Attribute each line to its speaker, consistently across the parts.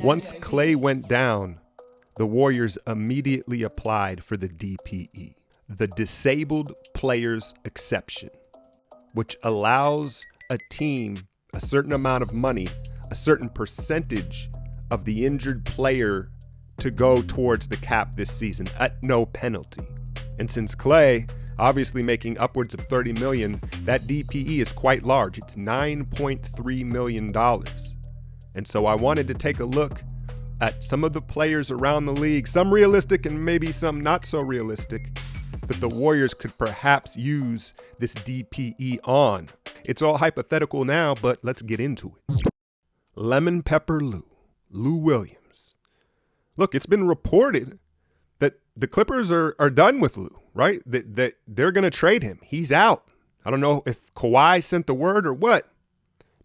Speaker 1: Once Klay went down, the Warriors immediately applied for the DPE, the Disabled Players Exception, which allows a team a certain amount of money, a certain percentage of the injured player to go towards the cap this season at no penalty. And since Klay obviously making upwards of $30 million, that DPE is quite large. It's $9.3 million. And so I wanted to take a look at some of the players around the league, some realistic and maybe some not so realistic, that the Warriors could perhaps use this DPE on. It's all hypothetical now, but let's get into it. Lemon Pepper Lou Williams. Look, it's been reported that the Clippers are done with Lou, right? That they're going to trade him. He's out. I don't know if Kawhi sent the word or what.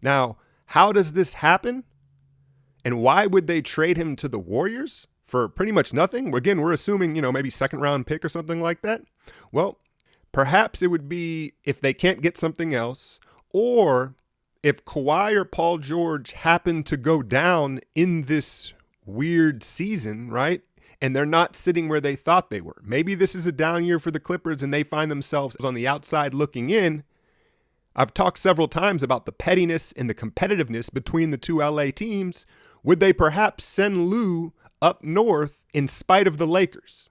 Speaker 1: Now, how does this happen? And why would they trade him to the Warriors for pretty much nothing? Again, we're assuming, maybe second round pick or something like that. Well, perhaps it would be if they can't get something else, or if Kawhi or Paul George happen to go down in this weird season, right? And they're not sitting where they thought they were. Maybe this is a down year for the Clippers and they find themselves on the outside looking in. I've talked several times about the pettiness and the competitiveness between the two LA teams. Would they perhaps send Lou up north in spite of the Lakers?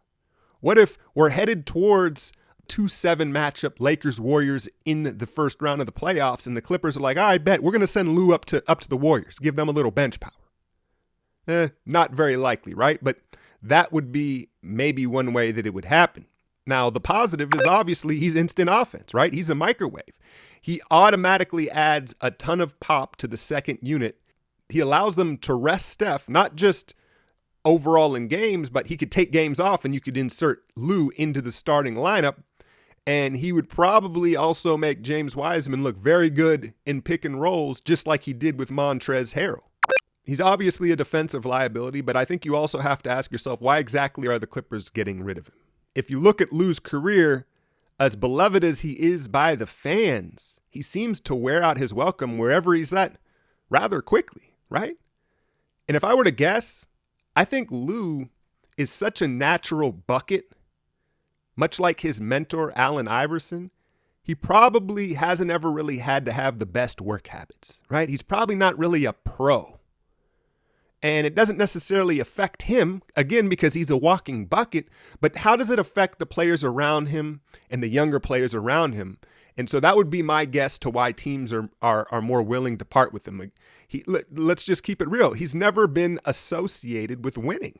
Speaker 1: What if we're headed towards 2-7 matchup, Lakers-Warriors in the first round of the playoffs, and the Clippers are like, all right, bet we're going to send Lou up to the Warriors, give them a little bench power. Not very likely, right? But that would be maybe one way that it would happen. Now, the positive is obviously he's instant offense, right? He's a microwave. He automatically adds a ton of pop to the second unit. He allows them to rest Steph, not just overall in games, but he could take games off and you could insert Lou into the starting lineup. And he would probably also make James Wiseman look very good in pick and rolls, just like he did with Montrezl Harrell. He's obviously a defensive liability, but I think you also have to ask yourself, why exactly are the Clippers getting rid of him? If you look at Lou's career, as beloved as he is by the fans, he seems to wear out his welcome wherever he's at rather quickly, right? And if I were to guess, I think Lou is such a natural bucket, much like his mentor, Allen Iverson. He probably hasn't ever really had to have the best work habits, right? He's probably not really a pro. And it doesn't necessarily affect him, again, because he's a walking bucket, but how does it affect the players around him and the younger players around him? And so that would be my guess to why teams are more willing to part with him. Let's just keep it real. He's never been associated with winning.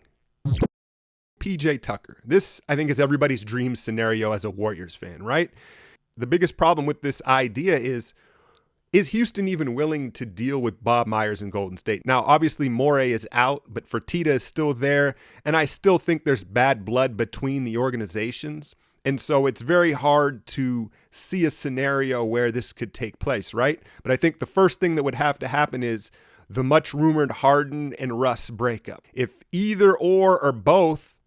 Speaker 1: PJ Tucker. This, I think, is everybody's dream scenario as a Warriors fan, right? The biggest problem with this idea is Houston even willing to deal with Bob Myers in Golden State? Now, obviously, Morey is out, but Fertitta is still there, and I still think there's bad blood between the organizations. And so it's very hard to see a scenario where this could take place, right? But I think the first thing that would have to happen is the much rumored Harden and Russ breakup. If either or both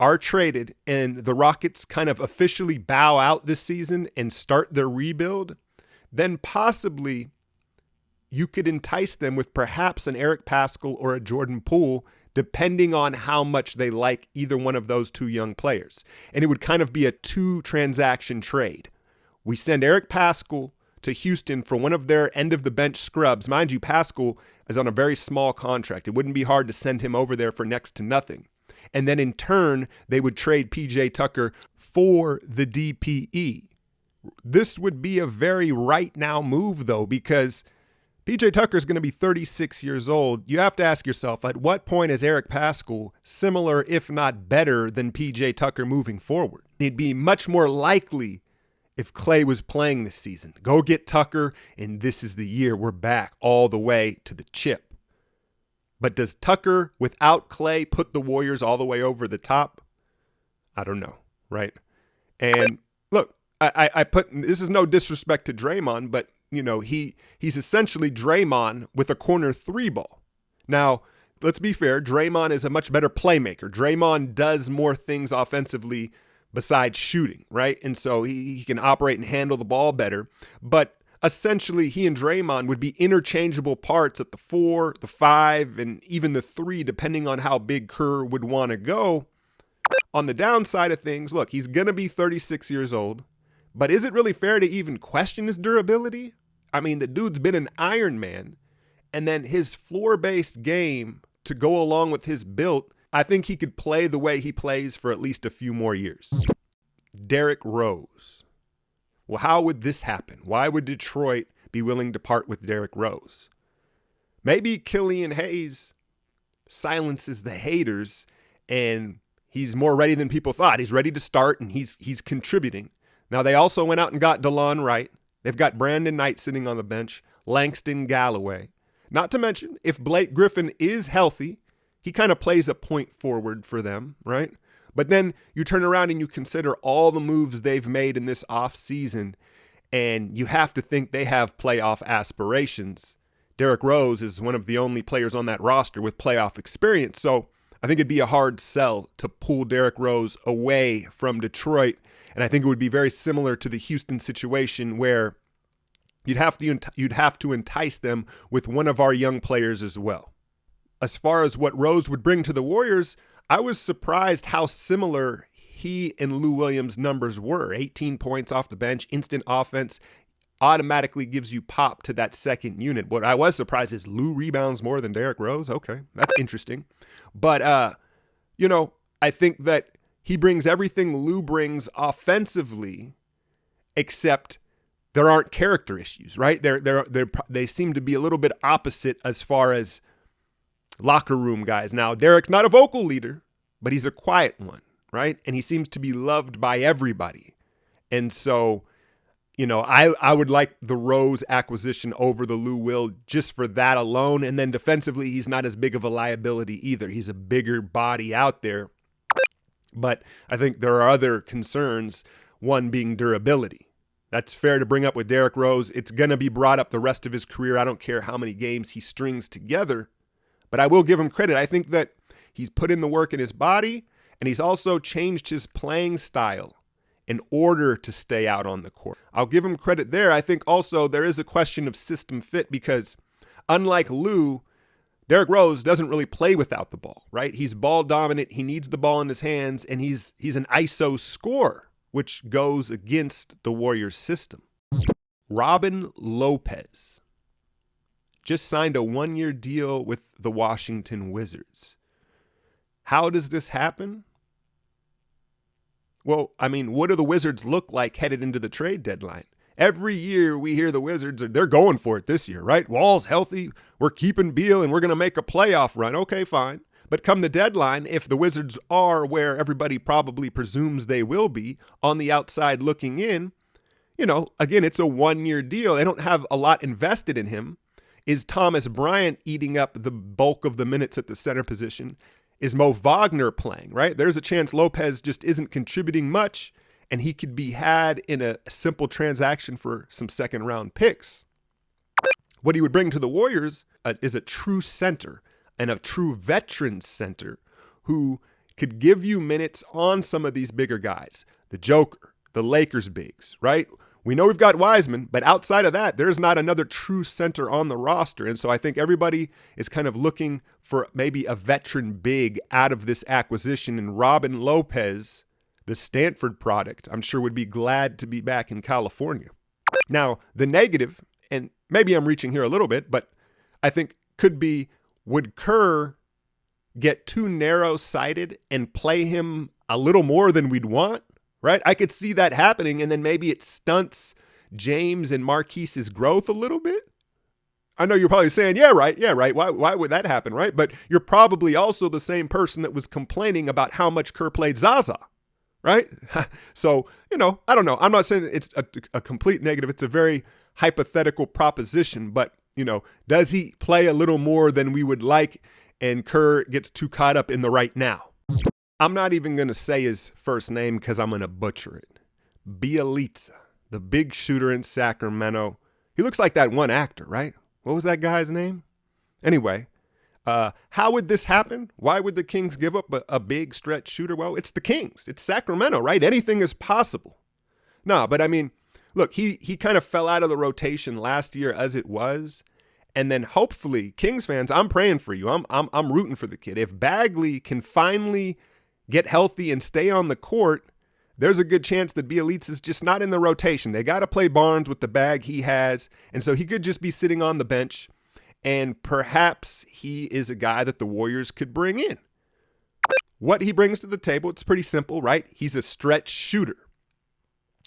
Speaker 1: are traded and the Rockets kind of officially bow out this season and start their rebuild, then possibly you could entice them with perhaps an Eric Paschall or a Jordan Poole, depending on how much they like either one of those two young players. And it would kind of be a 2-transaction trade. We send Eric Paschall to Houston for one of their end-of-the-bench scrubs. Mind you, Paschall is on a very small contract. It wouldn't be hard to send him over there for next to nothing. And then in turn, they would trade PJ Tucker for the DPE. This would be a very right now move, though, because PJ Tucker is going to be 36 years old. You have to ask yourself, at what point is Eric Paschall similar, if not better, than PJ Tucker moving forward? It'd be much more likely if Klay was playing this season. Go get Tucker, and this is the year we're back all the way to the chip. But does Tucker, without Klay, put the Warriors all the way over the top? I don't know, right? And look, I put, this is no disrespect to Draymond, but he's essentially Draymond with a corner 3 ball. Now, let's be fair, Draymond is a much better playmaker. Draymond does more things offensively besides shooting, right? And so he can operate and handle the ball better. But essentially he and Draymond would be interchangeable parts at the 4, the 5, and even the 3, depending on how big Kerr would want to go. On the downside of things, look, he's going to be 36 years old, but is it really fair to even question his durability? I mean, the dude's been an Iron Man, and then his floor-based game to go along with his build, I think he could play the way he plays for at least a few more years. Derrick Rose. Well, how would this happen? Why would Detroit be willing to part with Derrick Rose? Maybe Killian Hayes silences the haters and he's more ready than people thought. He's ready to start and he's contributing. Now, they also went out and got DeLon Wright. They've got Brandon Knight sitting on the bench, Langston Galloway. Not to mention, if Blake Griffin is healthy, he kind of plays a point forward for them, right? But then you turn around and you consider all the moves they've made in this offseason, and you have to think they have playoff aspirations. Derrick Rose is one of the only players on that roster with playoff experience, so I think it'd be a hard sell to pull Derrick Rose away from Detroit, and I think it would be very similar to the Houston situation where you'd have to entice them with one of our young players as well. As far as what Rose would bring to the Warriors, I was surprised how similar he and Lou Williams' numbers were. 18 points off the bench, instant offense, automatically gives you pop to that second unit. What I was surprised is Lou rebounds more than Derrick Rose. Okay, that's interesting. But, I think that he brings everything Lou brings offensively, except there aren't character issues, right? They seem to be a little bit opposite as far as locker room guys. Now, Derrick's not a vocal leader, but he's a quiet one, right? And he seems to be loved by everybody. And so, I would like the Rose acquisition over the Lou Will just for that alone. And then defensively, he's not as big of a liability either. He's a bigger body out there. But I think there are other concerns, one being durability. That's fair to bring up with Derrick Rose. It's going to be brought up the rest of his career. I don't care how many games he strings together. But I will give him credit. I think that he's put in the work in his body, and he's also changed his playing style in order to stay out on the court. I'll give him credit there. I think also there is a question of system fit because unlike Lou, Derrick Rose doesn't really play without the ball, right? He's ball dominant. He needs the ball in his hands, and he's an ISO scorer, which goes against the Warriors system. Robin Lopez just signed a 1-year deal with the Washington Wizards. How does this happen? Well, what do the Wizards look like headed into the trade deadline? Every year we hear the Wizards, they're going for it this year, right? Wall's healthy. We're keeping Beal and we're going to make a playoff run. Okay, fine. But come the deadline, if the Wizards are where everybody probably presumes they will be on the outside looking in, again, it's a 1-year deal. They don't have a lot invested in him. Is Thomas Bryant eating up the bulk of the minutes at the center position? Is Mo Wagner playing, right? There's a chance Lopez just isn't contributing much, and he could be had in a simple transaction for some second-round picks. What he would bring to the Warriors is a true center and a true veteran center who could give you minutes on some of these bigger guys. The Joker, the Lakers bigs, right? We know we've got Wiseman, but outside of that, there's not another true center on the roster. And so I think everybody is kind of looking for maybe a veteran big out of this acquisition. And Robin Lopez, the Stanford product, I'm sure would be glad to be back in California. Now, the negative, and maybe I'm reaching here a little bit, but I think could be, would Kerr get too narrow-sighted and play him a little more than we'd want? Right? I could see that happening, and then maybe it stunts James and Marquise's growth a little bit. I know you're probably saying, yeah, right. Why would that happen, right? But you're probably also the same person that was complaining about how much Kerr played Zaza, right? So, I don't know. I'm not saying it's a complete negative. It's a very hypothetical proposition, but, does he play a little more than we would like, and Kerr gets too caught up in the right now? I'm not even going to say his first name because I'm going to butcher it. Bielitsa, the big shooter in Sacramento. He looks like that one actor, right? What was that guy's name? Anyway, how would this happen? Why would the Kings give up a big stretch shooter? Well, it's the Kings. It's Sacramento, right? Anything is possible. No, but look, he kind of fell out of the rotation last year as it was. And then hopefully, Kings fans, I'm praying for you. I'm rooting for the kid. If Bagley can finally get healthy and stay on the court, there's a good chance that Bjelica's just not in the rotation. They got to play Barnes with the bag he has. And so he could just be sitting on the bench. And perhaps he is a guy that the Warriors could bring in. What he brings to the table, it's pretty simple, right? He's a stretch shooter.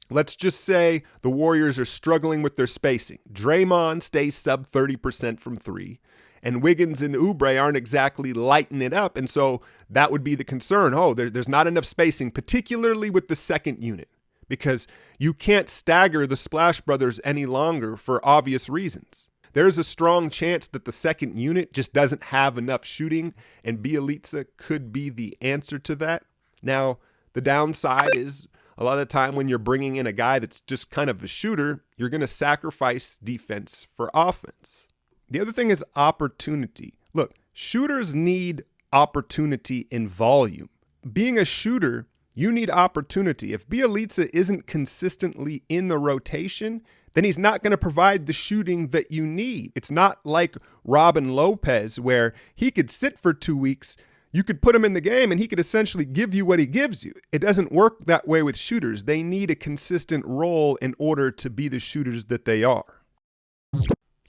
Speaker 1: Let's just say the Warriors are struggling with their spacing. Draymond stays sub 30% from three, and Wiggins and Oubre aren't exactly lighting it up, and so that would be the concern. Oh, there's not enough spacing, particularly with the second unit, because you can't stagger the Splash Brothers any longer for obvious reasons. There's a strong chance that the second unit just doesn't have enough shooting, and Bjelica could be the answer to that. Now, the downside is a lot of the time when you're bringing in a guy that's just kind of a shooter, you're going to sacrifice defense for offense. The other thing is opportunity. Look, shooters need opportunity in volume. Being a shooter, you need opportunity. If Bjelica isn't consistently in the rotation, then he's not going to provide the shooting that you need. It's not like Robin Lopez, where he could sit for 2 weeks, you could put him in the game and he could essentially give you what he gives you. It doesn't work that way with shooters. They need a consistent role in order to be the shooters that they are.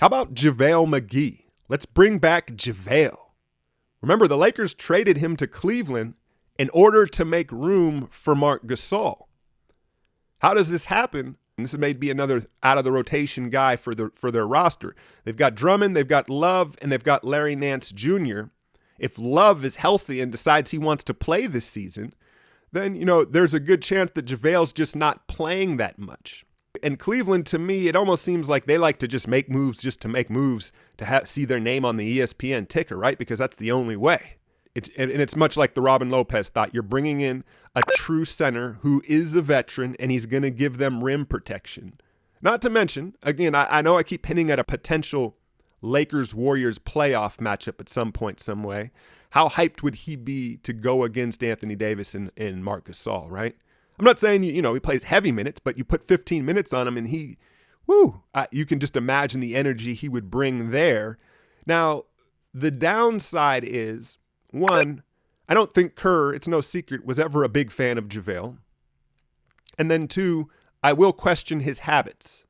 Speaker 1: How about JaVale McGee? Let's bring back JaVale. Remember, the Lakers traded him to Cleveland in order to make room for Marc Gasol. How does this happen? And this may be another out of the rotation guy for their roster. They've got Drummond, they've got Love, and they've got Larry Nance Jr. If Love is healthy and decides he wants to play this season, then, there's a good chance that JaVale's just not playing that much. And Cleveland, to me, it almost seems like they like to just make moves just to make moves to see their name on the ESPN ticker, right? Because that's the only way. It's much like the Robin Lopez thought. You're bringing in a true center who is a veteran, and he's going to give them rim protection. Not to mention, again, I know I keep hinting at a potential Lakers-Warriors playoff matchup at some point, some way. How hyped would he be to go against Anthony Davis and Marc Gasol, right? I'm not saying, he plays heavy minutes, but you put 15 minutes on him and you can just imagine the energy he would bring there. Now, the downside is, one, I don't think Kerr, it's no secret, was ever a big fan of JaVale. And then two, I will question his habits.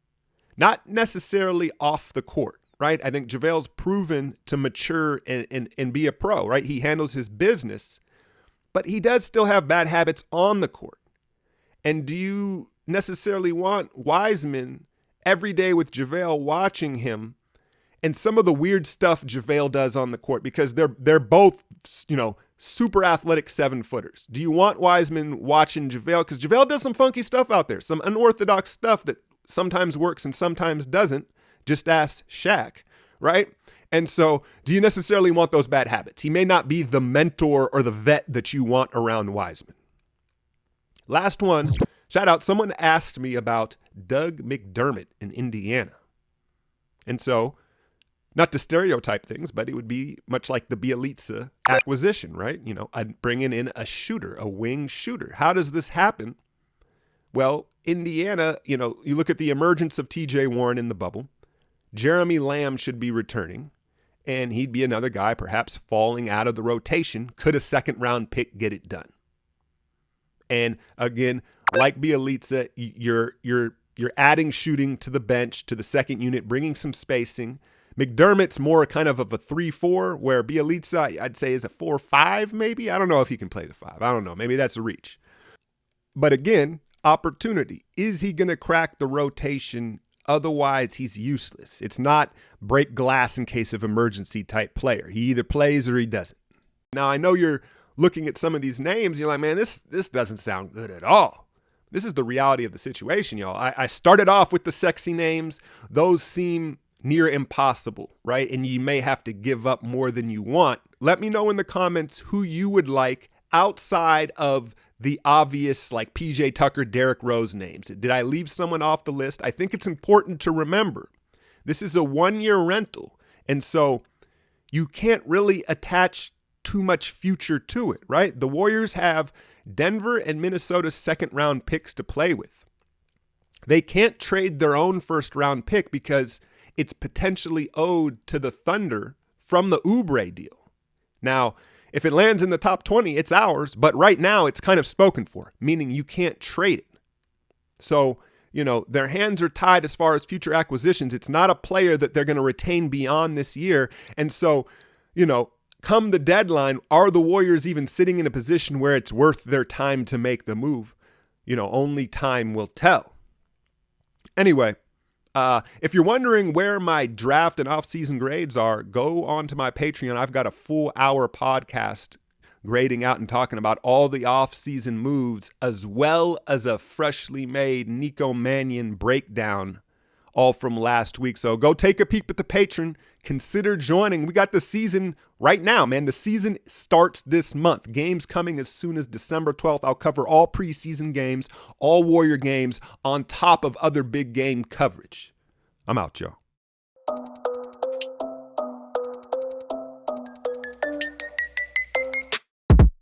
Speaker 1: Not necessarily off the court. Right? I think JaVale's proven to mature and be a pro, right? He handles his business, but he does still have bad habits on the court. And do you necessarily want Wiseman every day with JaVale watching him and some of the weird stuff JaVale does on the court? Because they're both, super athletic 7-footers. Do you want Wiseman watching JaVale? Because JaVale does some funky stuff out there, some unorthodox stuff that sometimes works and sometimes doesn't. Just ask Shaq, right? And so do you necessarily want those bad habits? He may not be the mentor or the vet that you want around Wiseman. Last one, shout out, someone asked me about Doug McDermott in Indiana. And so, not to stereotype things, but it would be much like the Bjelica acquisition, right? Bringing in a shooter, a wing shooter. How does this happen? Well, Indiana, you look at the emergence of TJ Warren in the bubble. Jeremy Lamb should be returning, and he'd be another guy perhaps falling out of the rotation. Could a second-round pick get it done? And again, like Bjelica, you're adding shooting to the bench, to the second unit, bringing some spacing. McDermott's more kind of a 3-4, where Bjelica, I'd say, is a 4-5 maybe. I don't know if he can play the 5. I don't know. Maybe that's a reach. But again, opportunity. Is he going to crack the rotation? Otherwise, he's useless. It's not break glass in case of emergency type player. He either plays or he doesn't. Now, I know you're looking at some of these names. You're like, man, this doesn't sound good at all. This is the reality of the situation, y'all. I started off with the sexy names. Those seem near impossible, right? And you may have to give up more than you want. Let me know in the comments who you would like outside of the obvious, like PJ Tucker, Derrick Rose names. Did I leave someone off the list? I think it's important to remember this is a 1-year rental. And so you can't really attach too much future to it, right? The Warriors have Denver and Minnesota's second-round picks to play with. They can't trade their own first-round pick because it's potentially owed to the Thunder from the Oubre deal. Now, if it lands in the top 20, it's ours, but right now it's kind of spoken for, meaning you can't trade it. So, their hands are tied as far as future acquisitions. It's not a player that they're going to retain beyond this year. And so, come the deadline, are the Warriors even sitting in a position where it's worth their time to make the move? Only time will tell. Anyway, if you're wondering where my draft and off-season grades are, go on to my Patreon. I've got a full hour podcast grading out and talking about all the off-season moves, as well as a freshly made Nico Mannion breakdown, all from last week. So go take a peek at the Patreon. Consider joining. We got the season right now, man. The season starts this month. Games coming as soon as December 12th. I'll cover all preseason games, all Warrior games, on top of other big game coverage. I'm out, y'all.